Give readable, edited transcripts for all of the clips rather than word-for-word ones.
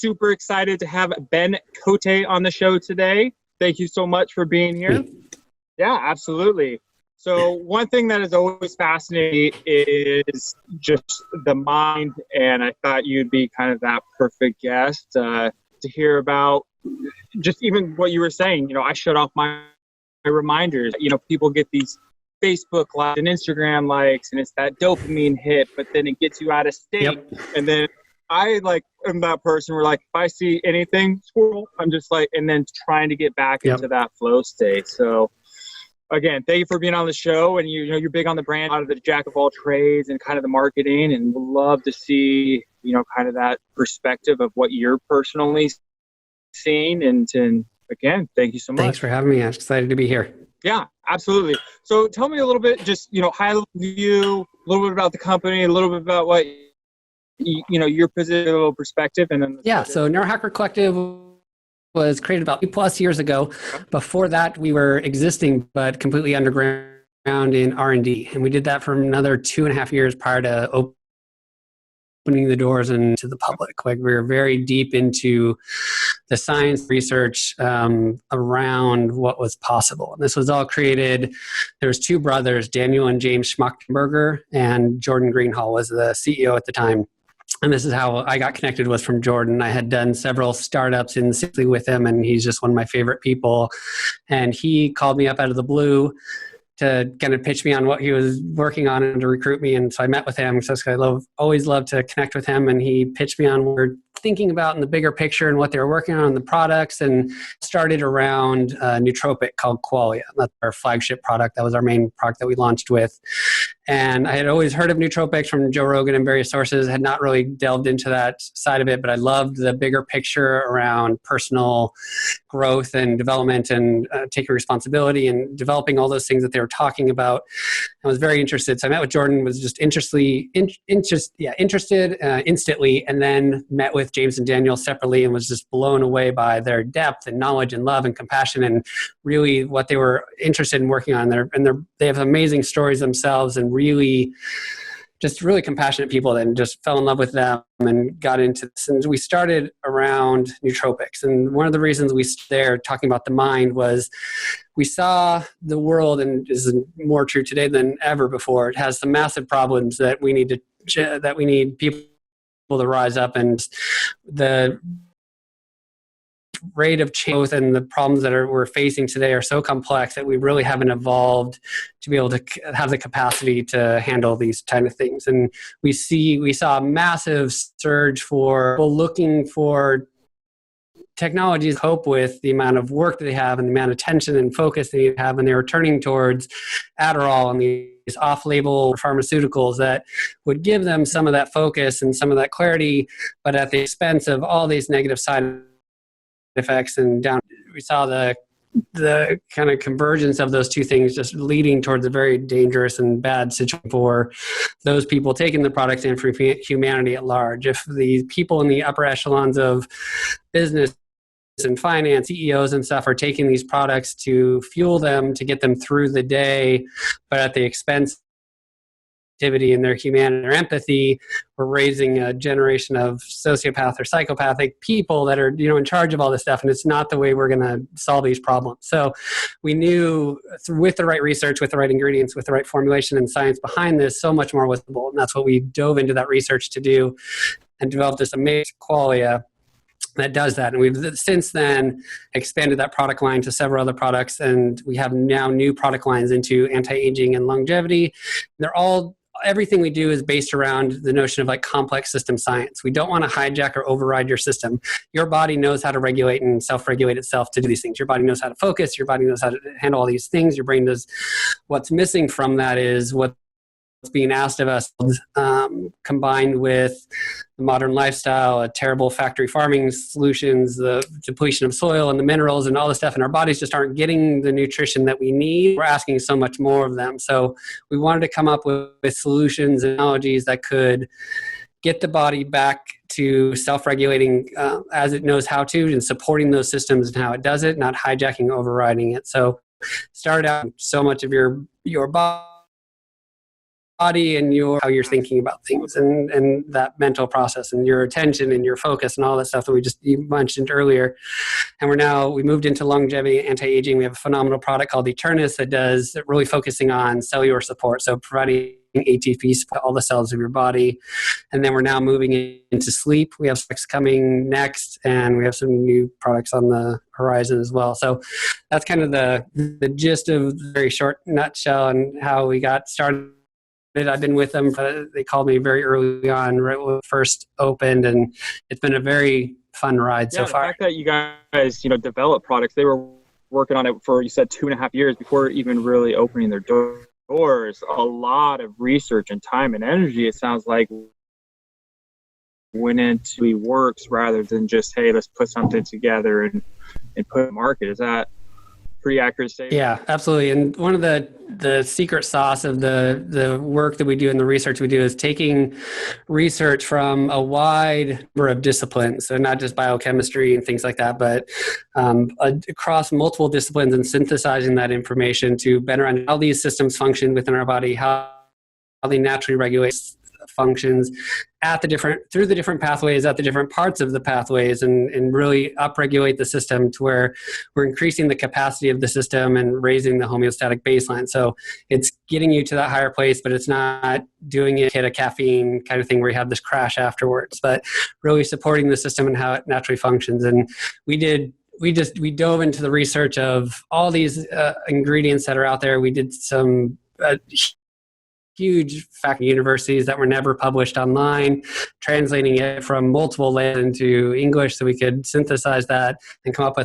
super excited to have Ben Cote on the show today. Thank you so much for being here. Yeah, absolutely. So one thing that is always fascinating is just the mind, and I thought you'd be kind of that perfect guest to hear about just even what you were saying. I shut off my reminders. People get these Facebook likes and Instagram likes, and it's that dopamine hit, but then it gets you out of state. Yep. And then I am that person where if I see anything, squirrel, I'm just and then trying to get back into that flow state. So again, thank you for being on the show. And you're big on the brand, out of the jack of all trades and kind of the marketing, and we'd love to see, kind of that perspective of what you're personally seeing. And again, thank you so much. Thanks for having me. I'm excited to be here. Yeah, absolutely. So tell me a little bit, just, high level view, a little bit about the company, a little bit about what, your position, perspective. And then so Neurohacker Collective was created about 2+ years ago. Before that, we were existing, but completely underground in R&D. And we did that for another 2.5 years prior to opening the doors into the public. We were very deep into the science research around what was possible. And this was all created. There was 2 brothers, Daniel and James Schmuchtenberger, and Jordan Greenhall was the CEO at the time. And this is how I got connected, was from Jordan. I had done several startups with him, and he's just one of my favorite people. And he called me up out of the blue to kind of pitch me on what he was working on and to recruit me. And so I met with him. So I always love to connect with him. And he pitched me on what we're thinking about in the bigger picture and what they were working on the products, and started around nootropic called Qualia. That's our flagship product. That was our main product that we launched with. And I had always heard of nootropics from Joe Rogan and various sources, had not really delved into that side of it, but I loved the bigger picture around personal growth and development and taking responsibility and developing all those things that they were talking about. I was very interested. So I met with Jordan, was just interested instantly, and then met with James and Daniel separately and was just blown away by their depth and knowledge and love and compassion and really what they were interested in working on. They have amazing stories themselves, and really compassionate people, and just fell in love with them and got into this. And we started around nootropics. And one of the reasons we started there talking about the mind was we saw the world, and is more true today than ever before, it has some massive problems that we need people to rise up, and the rate of change and the problems that we're facing today are so complex that we really haven't evolved to be able to have the capacity to handle these kind of things. And we saw a massive surge for people looking for technologies to cope with the amount of work that they have and the amount of attention and focus they have, and they were turning towards Adderall and these off-label pharmaceuticals that would give them some of that focus and some of that clarity, but at the expense of all these negative side effects. And we saw the kind of convergence of those two things just leading towards a very dangerous and bad situation for those people taking the products and for humanity at large. If the people in the upper echelons of business and finance, CEOs and stuff, are taking these products to fuel them, to get them through the day, but at the expense activity and their humanity, their empathy, we're raising a generation of sociopath or psychopathic people that are, in charge of all this stuff. And it's not the way we're going to solve these problems. So we knew with the right research, with the right ingredients, with the right formulation and science behind this, so much more was possible. And that's what we dove into that research to do, and developed this amazing Qualia that does that. And we've since then expanded that product line to several other products. And we have now new product lines into anti-aging and longevity. Everything we do is based around the notion of complex system science. We don't want to hijack or override your system. Your body knows how to regulate and self-regulate itself to do these things. Your body knows how to focus. Your body knows how to handle all these things. Your brain does. What's missing from that is what's being asked of us, combined with the modern lifestyle, terrible factory farming solutions, the depletion of soil and the minerals and all this stuff, and our bodies just aren't getting the nutrition that we need. We're asking so much more of them. So we wanted to come up with solutions and technologies that could get the body back to self-regulating as it knows how to, and supporting those systems and how it does it, not hijacking, overriding it. So start out so much of your body body and your how you're thinking about things and that mental process and your attention and your focus and all that stuff that you mentioned earlier. And we moved into longevity, anti-aging. We have a phenomenal product called Eternus that really focusing on cellular support, so providing ATP to all the cells of your body. And then we're now moving into sleep. We have sex coming next, and we have some new products on the horizon as well. So that's kind of the gist of the very short nutshell and how we got started. I've been with them. They called me very early on, right when it first opened, and it's been a very fun ride so far. The fact that you guys, develop products, they were working on it for, you said, 2.5 years before even really opening their doors. A lot of research and time and energy, it sounds like, went into works rather than just, hey, let's put something together and put it in market. Is that pretty accurate statement? Yeah, absolutely. And one of the secret sauce of the work that we do and the research we do is taking research from a wide number of disciplines. So not just biochemistry and things like that, but across multiple disciplines and synthesizing that information to better understand how these systems function within our body, how they naturally regulate functions through the different pathways, at the different parts of the pathways, and really upregulate the system to where we're increasing the capacity of the system and raising the homeostatic baseline. So it's getting you to that higher place, but it's not doing it hit a caffeine kind of thing where you have this crash afterwards, but really supporting the system and how it naturally functions. And we dove into the research of all these ingredients that are out there. We did some huge fact universities that were never published online, translating it from multiple languages into English so we could synthesize that and come up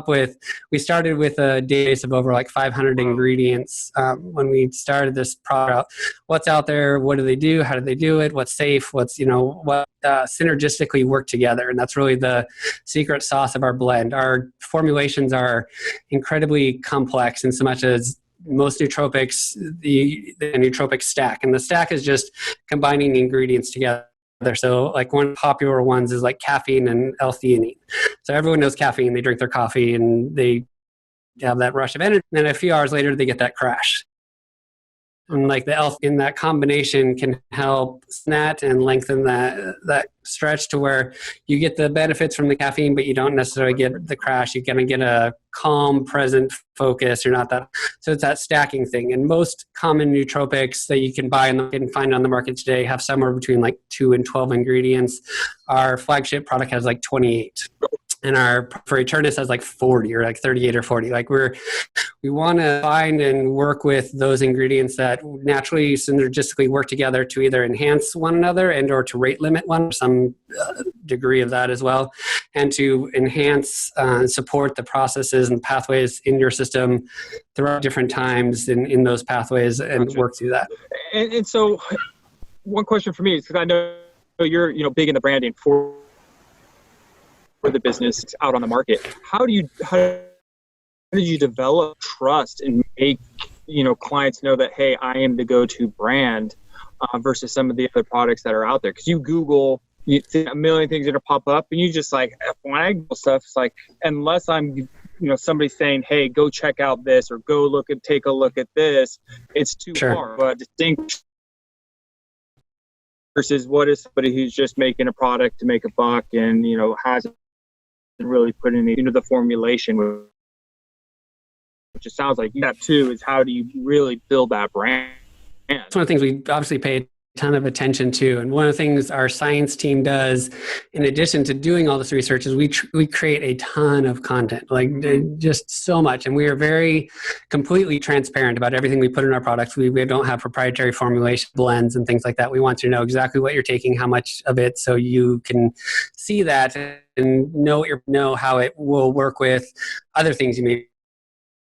with we started with a database of over like 500 ingredients when we started this product. What's out there? What do they do? How do they do it? What's safe? What synergistically work together? And that's really the secret sauce of our blend. Our formulations are incredibly complex in so much as most nootropics, the nootropic stack. And the stack is just combining the ingredients together. So like one of the popular ones is like caffeine and L-theanine. So everyone knows caffeine. They drink their coffee and they have that rush of energy. And then a few hours later, they get that crash. And like the L in that combination can help snat and lengthen that stretch to where you get the benefits from the caffeine, but you don't necessarily get the crash. You're going to get a calm, present focus. You're not that. So it's that stacking thing. And most common nootropics that you can buy and find on the market today have somewhere between like 2 and 12 ingredients. Our flagship product has like 28. And our for Eternus has like 40 or like 38 or 40. Like we want to find and work with those ingredients that naturally synergistically work together to either enhance one another and or to rate limit one, some degree of that as well, and to enhance and support the processes and pathways in your system throughout different times in those pathways and work through that. And so one question for me is, because I know you're big in the branding for the business out on the market. How did you develop trust and make clients know that, hey, I am the go-to brand versus some of the other products that are out there? Because you Google, you see a million things that pop up, and you just like, when I Google stuff, it's like, unless I'm somebody saying, hey, go check out this or go take a look at this, it's too far. But distinct versus what is somebody who's just making a product to make a buck and hasn't really put in the formulation, which it sounds like that too, is how do you really build that brand? It's one of the things we obviously pay a ton of attention to. And one of the things our science team does, in addition to doing all this research, is we create a ton of content, like just so much. And we are very completely transparent about everything we put in our products. We don't have proprietary formulation blends and things like that. We want you to know exactly what you're taking, how much of it, so you can see that and know how it will work with other things you may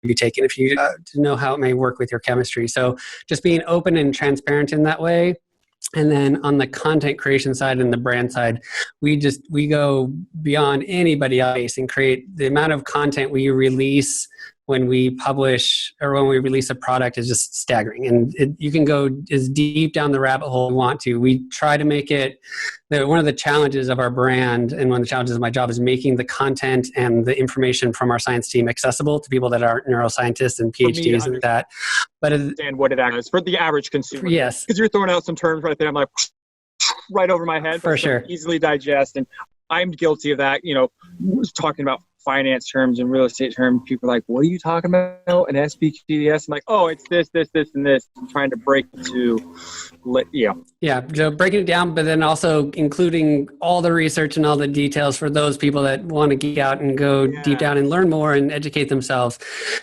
be taking, if you to know how it may work with your chemistry. So just being open and transparent in that way. And then on the content creation side and the brand side, we go beyond anybody else and create the amount of content we release when we publish or when we release a product is just staggering. And you can go as deep down the rabbit hole you want to. We try to make it, one of the challenges of our brand and one of the challenges of my job is making the content and the information from our science team accessible to people that aren't neuroscientists and PhDs and that. But understand what it actually is for the average consumer. Yes. Because you're throwing out some terms right there. I'm like, right over my head. For sure. Easily digest. And I'm guilty of that. Talking about finance terms and real estate terms, people are like, what are you talking about? An SBQDS? I'm like, oh, it's this, and this. I'm trying to break it to, Yeah, so breaking it down, but then also including all the research and all the details for those people that want to geek out and go deep down and learn more and educate themselves.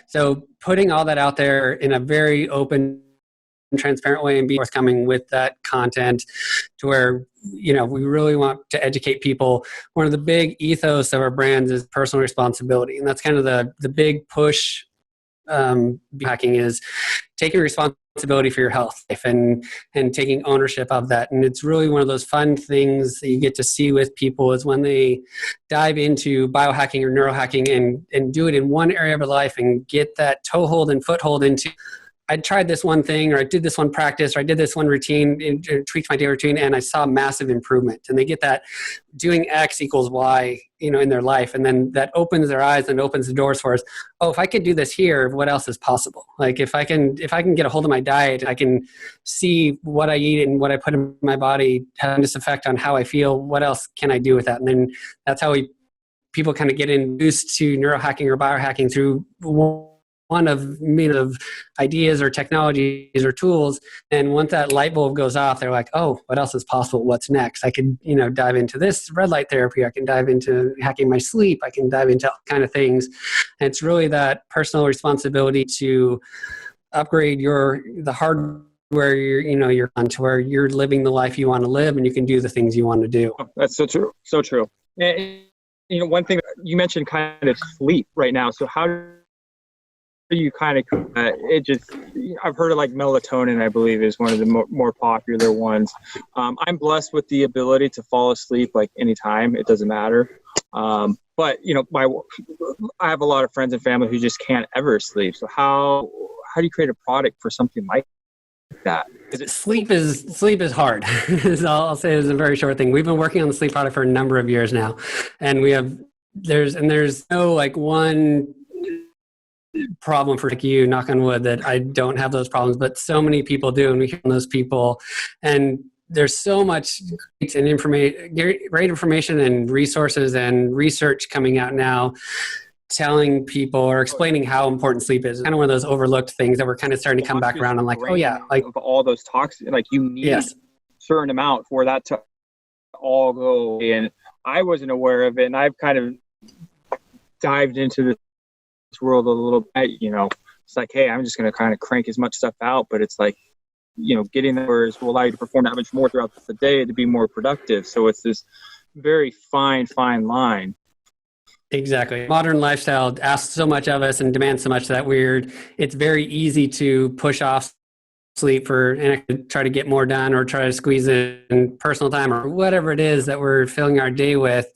So putting all that out there in a very open and transparent way and be forthcoming with that content to where, we really want to educate people. One of the big ethos of our brands is personal responsibility. And that's kind of the big push hacking is taking responsibility for your health life and taking ownership of that. And it's really one of those fun things that you get to see with people is when they dive into biohacking or neurohacking and do it in one area of their life and get that toehold and foothold into, I tried this one thing, or I did this one practice, or I did this one routine, and tweaked my daily routine, and I saw massive improvement. And they get that doing X equals Y, in their life. And then that opens their eyes and opens the doors for us. Oh, if I could do this here, what else is possible? Like if I can get a hold of my diet, I can see what I eat and what I put in my body having this effect on how I feel. What else can I do with that? And then that's how people kind of get introduced to neurohacking or biohacking through one of ideas or technologies or tools. And once that light bulb goes off, they're like, oh, what else is possible? What's next? I could, dive into this red light therapy. I can dive into hacking my sleep. I can dive into all kind of things. And it's really that personal responsibility to upgrade the hardware you're on to where you're living the life you want to live and you can do the things you want to do. Oh, that's so true. So true. And, one thing you mentioned kind of sleep right now. So how you kind of I've heard of like melatonin, I believe is one of the more popular ones. I'm blessed with the ability to fall asleep like anytime. It doesn't matter. But I have a lot of friends and family who just can't ever sleep. So how do you create a product for something like that? Sleep is hard. I'll say it's a very short thing. We've been working on the sleep product for a number of years now, and there's no like one problem for you, knock on wood, that I don't have those problems, but so many people do, and we hear from those people. And there's so much great information and resources and research coming out now telling people or explaining how important sleep is. It's kind of one of those overlooked things that we're kind of starting to come back around and like, oh yeah, like of all those toxins, like you need a certain amount for that to all go. And I wasn't aware of it, and I've kind of dived into this world a little bit. It's like, hey, I'm just going to kind of crank as much stuff out, but it's like, getting those will allow you to perform that much more throughout the day to be more productive. So it's this very fine line. Exactly. Modern lifestyle asks so much of us and demands so much that it's very easy to push off sleep and try to get more done or try to squeeze in personal time or whatever it is that we're filling our day with.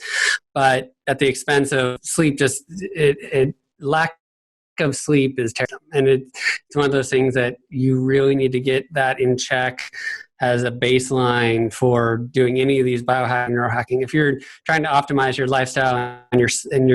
But at the expense of sleep, just lack of sleep is terrible. And it's one of those things that you really need to get that in check as a baseline for doing any of these biohacking, neurohacking. If you're trying to optimize your lifestyle and your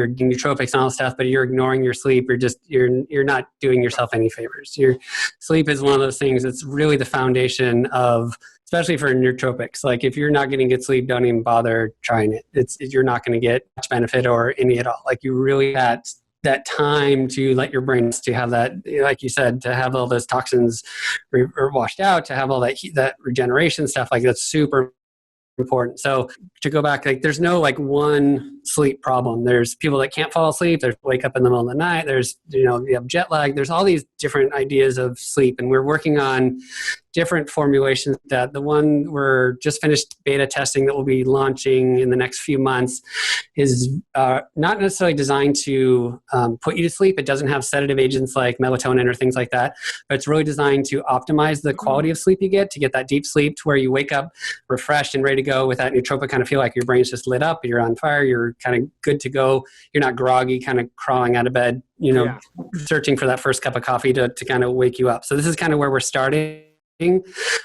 nootropics and all that stuff, but you're ignoring your sleep, you're not doing yourself any favors. Your sleep is one of those things that's really the foundation of, especially for nootropics. Like if you're not getting good sleep, don't even bother trying it. You're not going to get much benefit or any at all. Like you really that time to let your brain to have that, like you said, to have all those toxins washed out, to have all that regeneration stuff, like that's super important. So to go back, like there's no like one sleep problem. There's people that can't fall asleep. There's wake up in the middle of the night. There's, you have jet lag. There's all these different ideas of sleep. And we're working on different formulations. That the one we're just finished beta testing that we'll be launching in the next few months is not necessarily designed to put you to sleep. It doesn't have sedative agents like melatonin or things like that, but it's really designed to optimize the quality of sleep you get, to get that deep sleep to where you wake up refreshed and ready to go with that nootropic kind of feel like your brain's just lit up, you're on fire, you're kind of good to go, you're not groggy, kind of crawling out of bed, searching for that first cup of coffee to kind of wake you up. So this is kind of where we're starting.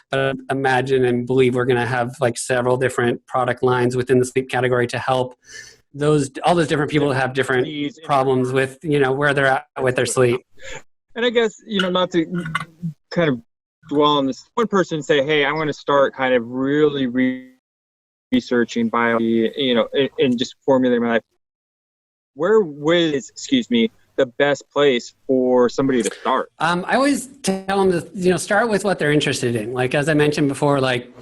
But imagine and believe we're going to have like several different product lines within the sleep category to help all those different people that have different problems with, where they're at with their sleep. And I guess, not to kind of dwell on this, one person say, hey, I'm going to start kind of really researching biology, and just formulating my life. Where was, the best place for somebody to start? I always tell them to, start with what they're interested in. Like, as I mentioned before, like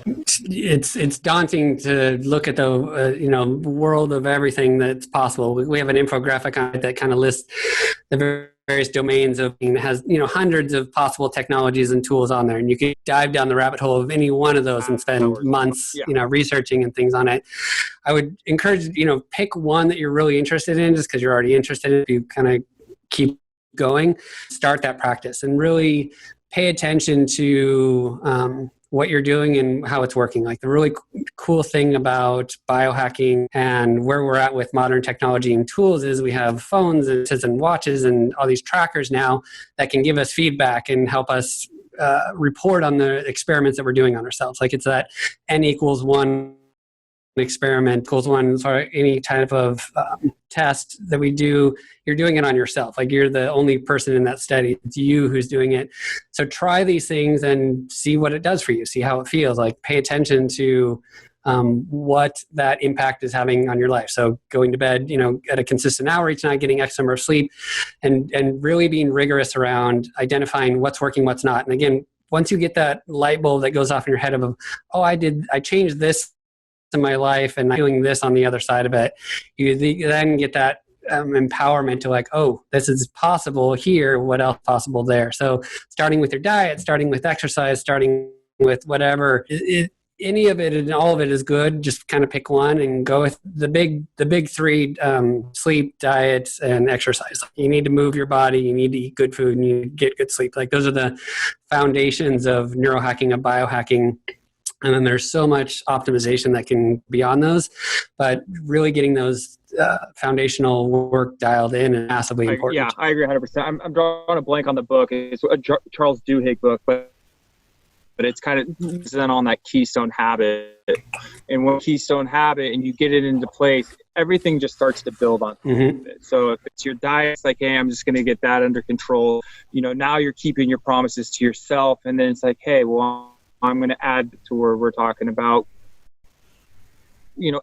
it's daunting to look at the, world of everything that's possible. We have an infographic on it that kind of lists the various domains of, has, hundreds of possible technologies and tools on there. And you can dive down the rabbit hole of any one of those and spend months, researching and things on it. I would encourage, pick one that you're really interested in, just because you're already interested in it. You kind of keep going, start that practice and really pay attention to what you're doing and how it's working. Like the really cool thing about biohacking and where we're at with modern technology and tools is we have phones and watches and all these trackers now that can give us feedback and help us report on the experiments that we're doing on ourselves. Like it's that N=1 experiment equals 1 for any type of test that we do. You're doing it on yourself. Like you're the only person in that study. It's you who's doing it. So try these things and see what it does for you. See how it feels. Like pay attention to what that impact is having on your life. So going to bed, at a consistent hour each night, getting X number of sleep, and really being rigorous around identifying what's working, what's not. And again, once you get that light bulb that goes off in your head of, I changed this in my life and I'm feeling this on the other side of it, you then get that empowerment to like, oh, this is possible here, what else is possible there. So starting with your diet, starting with exercise, starting with whatever, any of it and all of it is good. Just kind of pick one and go with the big three: sleep, diet, and exercise. You need to move your body, you need to eat good food, and you get good sleep. Like those are the foundations of neurohacking, of biohacking. And then there's so much optimization that can be on those, but really getting those foundational work dialed in is massively important. Yeah, I agree 100%. I'm drawing a blank on the book. It's a Charles Duhigg book, but it's kind of then on that keystone habit. And when keystone habit and you get it into place, everything just starts to build on it. So if it's your diet, it's like, hey, I'm just going to get that under control. Now you're keeping your promises to yourself. And then it's like, hey, well, I'm going to add to where we're talking about,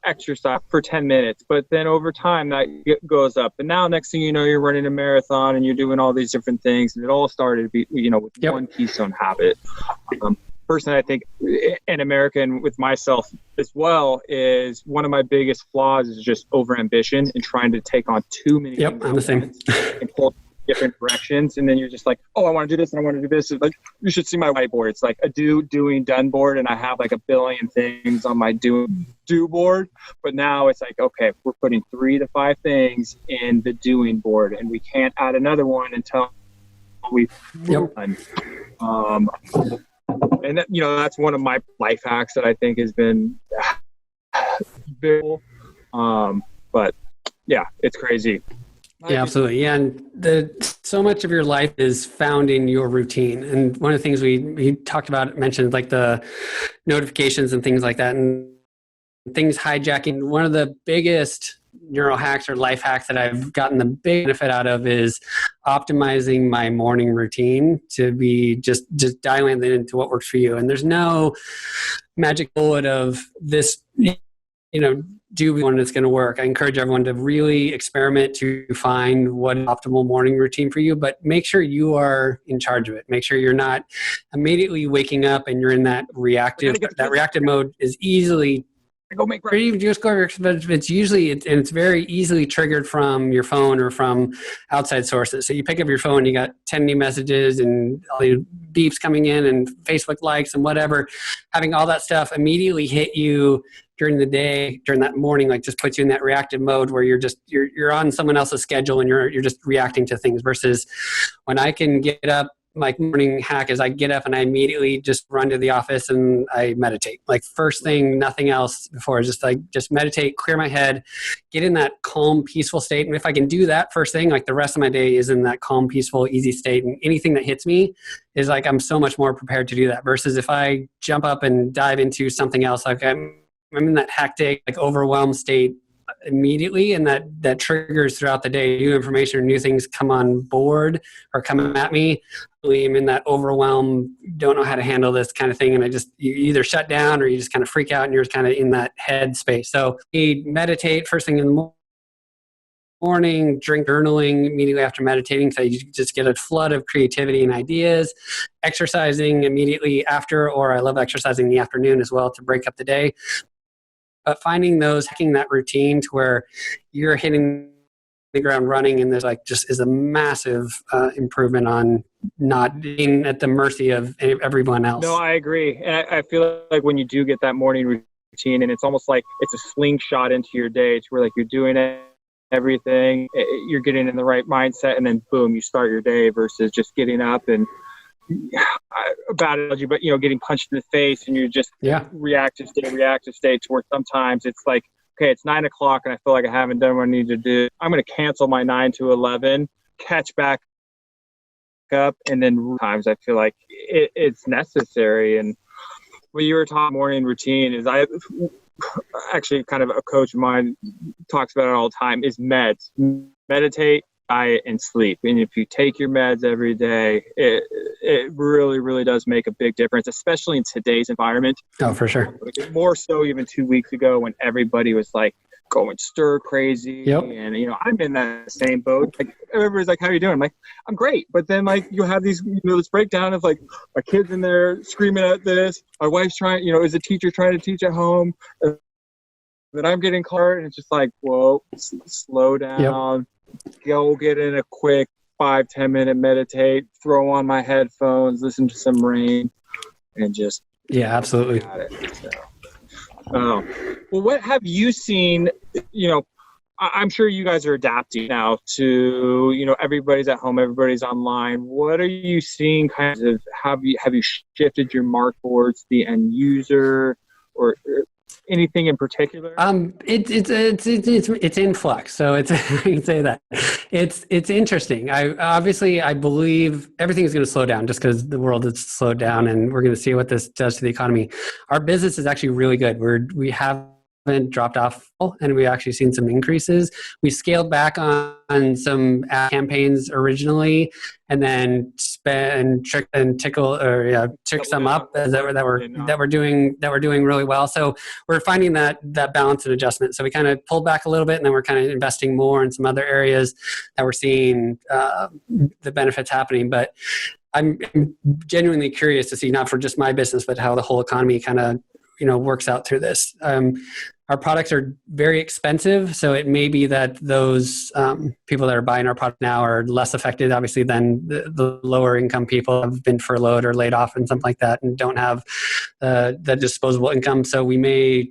exercise for 10 minutes. But then over time that goes up. And now next thing you know, you're running a marathon and you're doing all these different things. And it all started, with one keystone habit. Personally, I think in America and with myself as well, is one of my biggest flaws is just overambition and trying to take on too many things. I'm the same. And pull different directions, and then you're just like, oh, I want to do this and I want to do this. It's like, you should see my whiteboard. It's like a doing, done board, and I have like a billion things on my do board. But now it's like, okay, we're putting 3 to 5 things in the doing board, and we can't add another one until we've done. And that, that's one of my life hacks that I think has been very cool. But yeah, it's crazy. Yeah, absolutely. Yeah, and so much of your life is found in your routine. And one of the things we talked about, mentioned like the notifications and things like that, and things hijacking. One of the biggest neuro hacks or life hacks that I've gotten the big benefit out of is optimizing my morning routine to be just dialing it into what works for you. And there's no magic bullet of this, do one that's going to work. I encourage everyone to really experiment to find what optimal morning routine for you, but make sure you are in charge of it. Make sure you're not immediately waking up and you're in that reactive mode is easily go make Or breakfast. even just go, but it's usually, and it's very easily triggered from your phone or from outside sources. So you pick up your phone, you got 10 new messages and all the beeps coming in and Facebook likes and whatever. Having all that stuff immediately hit you during the day, during that morning, like just puts you in that reactive mode where you're on someone else's schedule and you're just reacting to things, versus when I can get up. My morning hack is I get up and I immediately just run to the office and I meditate. Like first thing, nothing else before, just meditate, clear my head, get in that calm, peaceful state. And if I can do that first thing, like the rest of my day is in that calm, peaceful, easy state. And anything that hits me is like, I'm so much more prepared to do that, versus if I jump up and dive into something else, like I'm in that hectic, like overwhelmed state immediately, and that triggers throughout the day. New information or new things come on board or come at me. I'm in that overwhelm, don't know how to handle this kind of thing, and you either shut down or you just kind of freak out and you're kind of in that head space. So you meditate first thing in the morning, drink journaling immediately after meditating, so you just get a flood of creativity and ideas. Exercising immediately after, or I love exercising in the afternoon as well to break up the day. But hacking that routine to where you're hitting the ground running, and there's like just is a massive improvement on not being at the mercy of everyone else. No, I agree. And I feel like when you do get that morning routine, and it's almost like it's a slingshot into your day, it's where like you're doing everything, you're getting in the right mindset, and then boom, you start your day, versus just getting up and bad analogy, but getting punched in the face and you're just reactive state to where sometimes it's like, okay, it's 9 o'clock and I feel like I haven't done what I need to do. I'm going to cancel my 9 to 11, catch back up, and then times I feel like it's necessary. And what you were talking morning routine is, I actually kind of a coach of mine talks about it all the time, is meditate, diet, and sleep. And if you take your meds every day, it really, really does make a big difference, especially in today's environment. Oh, for sure. More so even 2 weeks ago when everybody was like going stir crazy. Yep. And, I'm in that same boat. Like everybody's like, how are you doing? I'm like, I'm great. But then like you have these, this breakdown of like my kids in there screaming at this. My wife's trying, is a teacher trying to teach at home. Then I'm getting caught, and it's just like, whoa, slow down. Yep. Go get in a quick 5-10 minute meditate, throw on my headphones, listen to some rain, and just absolutely. Got it. So, well, what have you seen? I'm sure you guys are adapting now to everybody's at home, everybody's online. What are you seeing? Kind of have you shifted your mark towards the end user, or anything in particular? It's in flux. So it's I can say that it's interesting. I believe everything is going to slow down just because the world has slowed down, and we're going to see what this does to the economy. Our business is actually really good. We haven't dropped off, and we actually seen some increases. We scaled back on some ad campaigns originally, and then trick some up that we're doing really well. So we're finding that balance and adjustment. So we kind of pulled back a little bit, and then we're kind of investing more in some other areas that we're seeing the benefits happening. But I'm genuinely curious to see, not for just my business, but how the whole economy kind of works out through this. Our products are very expensive, so it may be that those people that are buying our product now are less affected, obviously, than the lower income people have been furloughed or laid off and something like that, and don't have the disposable income. So we may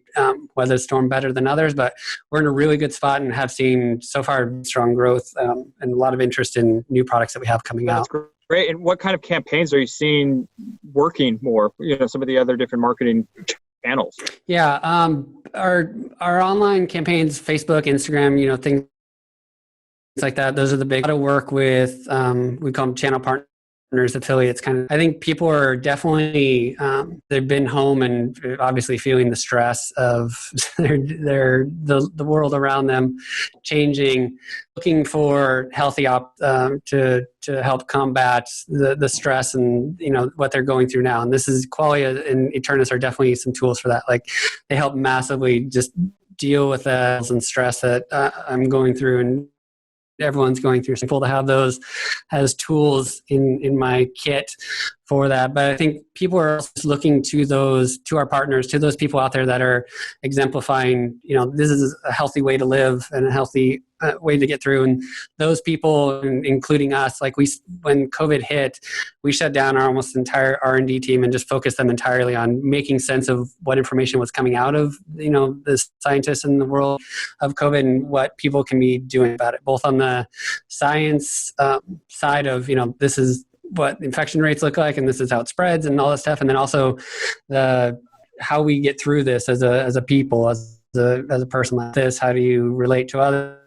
weather the storm better than others, but we're in a really good spot and have seen so far strong growth and a lot of interest in new products that we have coming out. Great. And what kind of campaigns are you seeing working more? Some of the other different marketing channels. Yeah, our online campaigns, Facebook, Instagram, things like that. Those are the big. A lot of work with we call them channel partners, affiliates. Kind of. I think people are definitely they've been home and obviously feeling the stress of the world around them changing, looking for healthy to help combat the stress and what they're going through now. And this is Qualia and Eternus are definitely some tools for that. Like they help massively just deal with that and stress that I'm going through and everyone's going through. So cool to have those as tools in my kit for that. But I think people are also looking to our partners, to those people out there that are exemplifying, this is a healthy way to live and a healthy way to get through. And those people, including us, like when COVID hit, we shut down our almost entire R&D team and just focused them entirely on making sense of what information was coming out of, the scientists in the world of COVID and what people can be doing about it, both on the science side of, this is what infection rates look like and this is how it spreads and all that stuff. And then also how we get through this as a people, as a person like this. How do you relate to others?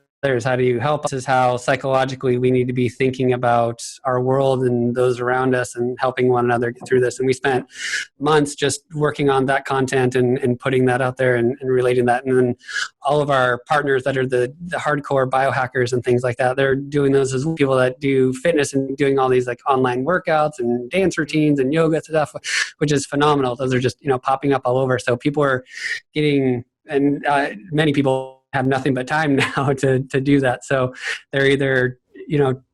How do you help us? This is how psychologically we need to be thinking about our world and those around us and helping one another get through this. And we spent months just working on that content and putting that out there and relating that. And then all of our partners that are the hardcore biohackers and things like that, they're doing those as people that do fitness and doing all these like online workouts and dance routines and yoga stuff, which is phenomenal. Those are just, popping up all over. So people are getting, and many people have nothing but time now to do that. So they're either,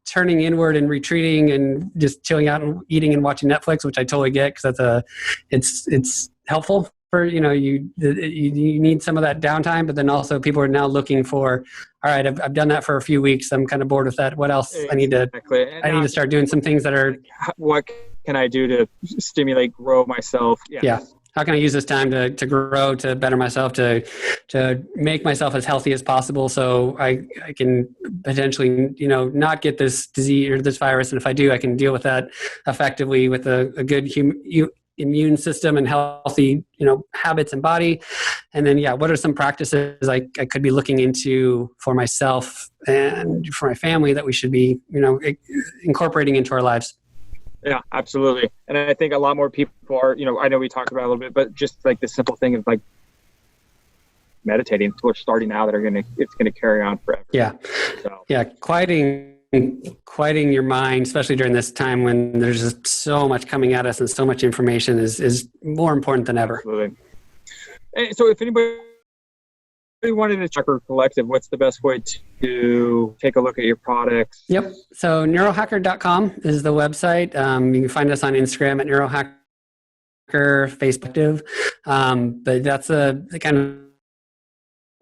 turning inward and retreating and just chilling out and eating and watching Netflix, which I totally get because it's helpful for, you need some of that downtime, but then also people are now looking for, all right, I've done that for a few weeks. I'm kind of bored with that. What else? Exactly. I need to start doing some things that are, what can I do to stimulate, grow myself? Yeah. How can I use this time to grow, to better myself, to make myself as healthy as possible so I can potentially, not get this disease or this virus. And if I do, I can deal with that effectively with a good immune system and healthy, habits and body. And then, what are some practices I could be looking into for myself and for my family that we should be, incorporating into our lives? Yeah, absolutely. And I think a lot more people are, I know we talked about it a little bit, but just like the simple thing of like meditating, we're starting now that it's going to carry on forever. Yeah. So. Yeah. Quieting your mind, especially during this time when there's just so much coming at us and so much information is more important than ever. Absolutely. And so if anybody wanted to check our collective, what's the best way to take a look at your products? Yep. So neurohacker.com is the website. You can find us on Instagram at Neurohacker, Facebook. But that's the kind of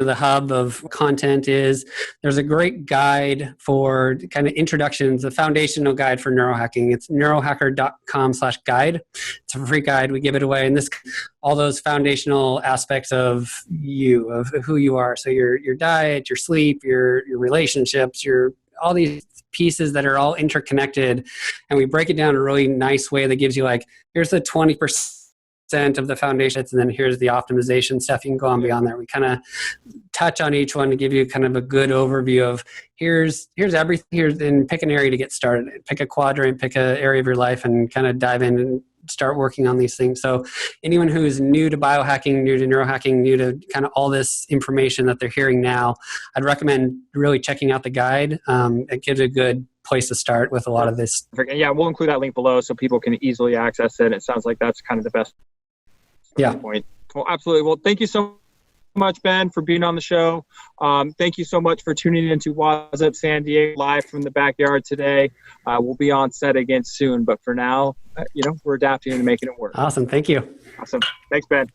the hub of content is. There's a great guide for kind of introductions, a foundational guide for neurohacking. It's neurohacker.com/guide. It's a free guide. We give it away. And this, all those foundational aspects of you, of who you are. So your diet, your sleep, your relationships, all these pieces that are all interconnected. And we break it down in a really nice way that gives you like, here's the 20% of the foundation, and then here's the optimization stuff. You can go on beyond there. We kind of touch on each one to give you kind of a good overview of here's everything, and pick an area to get started. Pick a quadrant, pick an area of your life, and kind of dive in and start working on these things. So anyone who is new to biohacking, new to neurohacking, new to kind of all this information that they're hearing now, I'd recommend really checking out the guide. It gives a good place to start with a lot of this. Yeah, we'll include that link below so people can easily access it. It sounds like that's kind of the best point. Well, absolutely. Well, thank you so much, Ben, for being on the show. Thank you so much for tuning into Waz Up San Diego live from the backyard today. We'll be on set again soon, but for now, we're adapting and making it work. Awesome. Thank you. Awesome. Thanks, Ben.